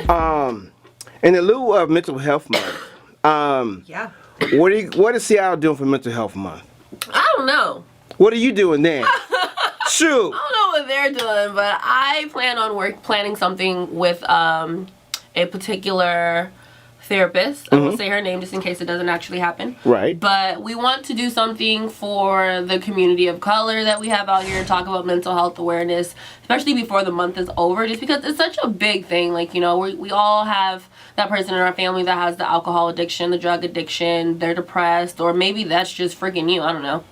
In the lieu of Mental Health Month, Yeah. what is Seattle doing for Mental Health Month? I don't know. What are you doing then? Shoot. I don't know what they're doing, but I plan on planning something with a particular therapist. I won't say her name just in case it doesn't actually happen. Right. But we want to do something for the community of color that we have out here, talk about mental health awareness, especially before the month is over, just because it's such a big thing. Like, you know, we all have that person in our family that has the alcohol addiction, the drug addiction, they're depressed, or maybe that's just freaking you. I don't know.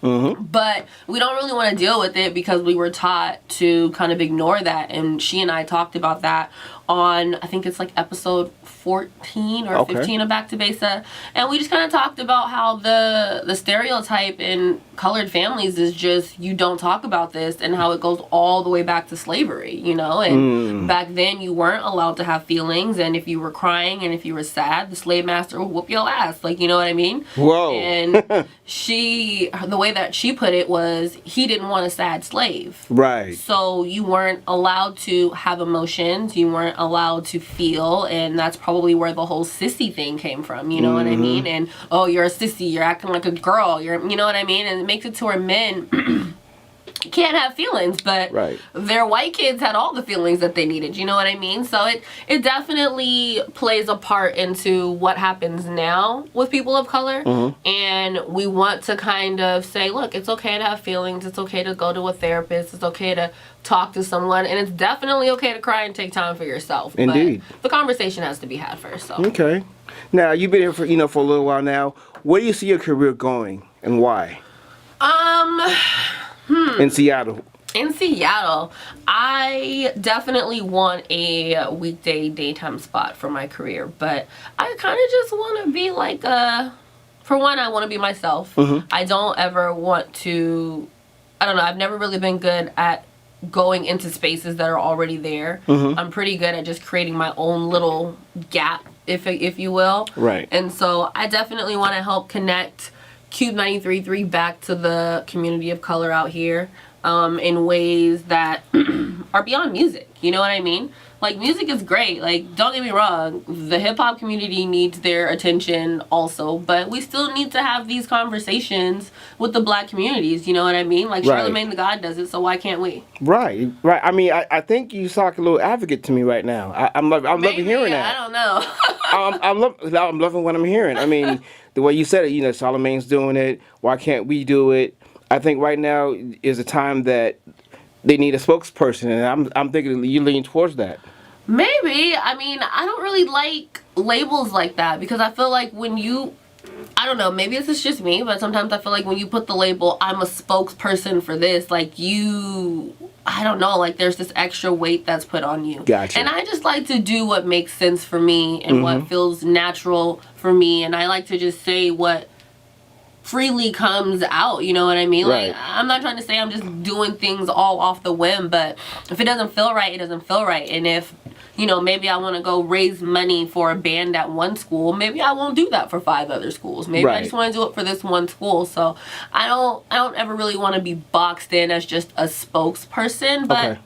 But we don't really want to deal with it because we were taught to kind of ignore that. And she and I talked about that on, I think it's like episode 14 or 15 of Back to Besa. And we just kind of talked about how the stereotype in colored families is just, you don't talk about this, and how it goes all the way back to slavery, you know? And back then you weren't allowed to have feelings, and if you were crying and if you were sad, the slave master would whoop your ass. Like, you know what I mean? Whoa. And the way that she put it was, he didn't want a sad slave. Right. So you weren't allowed to have emotions, you weren't allowed to feel, and that's probably where the whole sissy thing came from, you know what I mean? And, oh, you're a sissy, you're acting like a girl, you know what I mean? And it makes it to where men can't have feelings, but their white kids had all the feelings that they needed, you know what I mean? So it definitely plays a part into what happens now with people of color, and we want to kind of say, look, it's okay to have feelings, it's okay to go to a therapist, it's okay to talk to someone, and it's definitely okay to cry and take time for yourself. Indeed. But the conversation has to be had first. So. Okay. Now, you've been here for a little while now. Where do you see your career going, and why? In Seattle. In Seattle, I definitely want a weekday daytime spot for my career, but I kind of just want to be like for one, I want to be myself. I don't ever want to, I don't know, I've never really been good at going into spaces that are already there. I'm pretty good at just creating my own little gap, if you will. Right. And so I definitely want to help connect Cube 93.3 back to the community of color out here in ways that are beyond music. You know what I mean? Like, music is great. Like, don't get me wrong. The hip-hop community needs their attention also. But we still need to have these conversations with the black communities. You know what I mean? Like, Charlamagne the God does it, so why can't we? Right. I mean, I think you sound like a little advocate to me right now. I'm loving hearing that. I don't know. I'm loving what I'm hearing. I mean, the way you said it, you know, Charlamagne's doing it. Why can't we do it? I think right now is a time that they need a spokesperson, and I'm thinking you lean towards that. Maybe. I mean, I don't really like labels like that, because I feel like when you, I don't know, maybe this is just me, but sometimes I feel like when you put the label, I'm a spokesperson for this, like I don't know, like there's this extra weight that's put on you. Gotcha. And I just like to do what makes sense for me and what feels natural for me, and I like to just say what freely comes out, you know what I mean? Like, I'm not trying to say I'm just doing things all off the whim, but if it doesn't feel right, it doesn't feel right. And if, you know, maybe I want to go raise money for a band at one school, maybe I won't do that for 5 other schools. Maybe I just want to do it for this one school. So I don't ever really want to be boxed in as just a spokesperson, but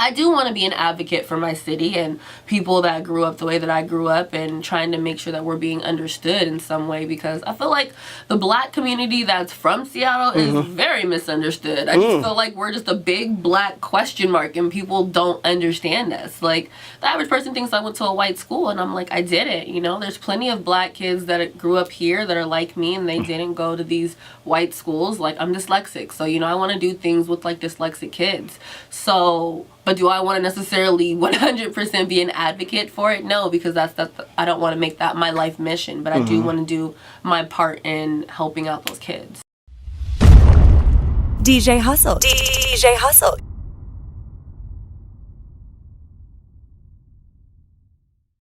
I do want to be an advocate for my city and people that grew up the way that I grew up, and trying to make sure that we're being understood in some way, because I feel like the black community that's from Seattle is very misunderstood. I just feel like we're just a big black question mark and people don't understand us. Like, the average person thinks I went to a white school, and I'm like, I didn't. You know, there's plenty of black kids that grew up here that are like me and they didn't go to these white schools. Like, I'm dyslexic, so, you know, I want to do things with like dyslexic kids. So, but do I want to necessarily 100% be an advocate for it? No, because I don't want to make that my life mission, but I do want to do my part in helping out those kids. DJ Hustle.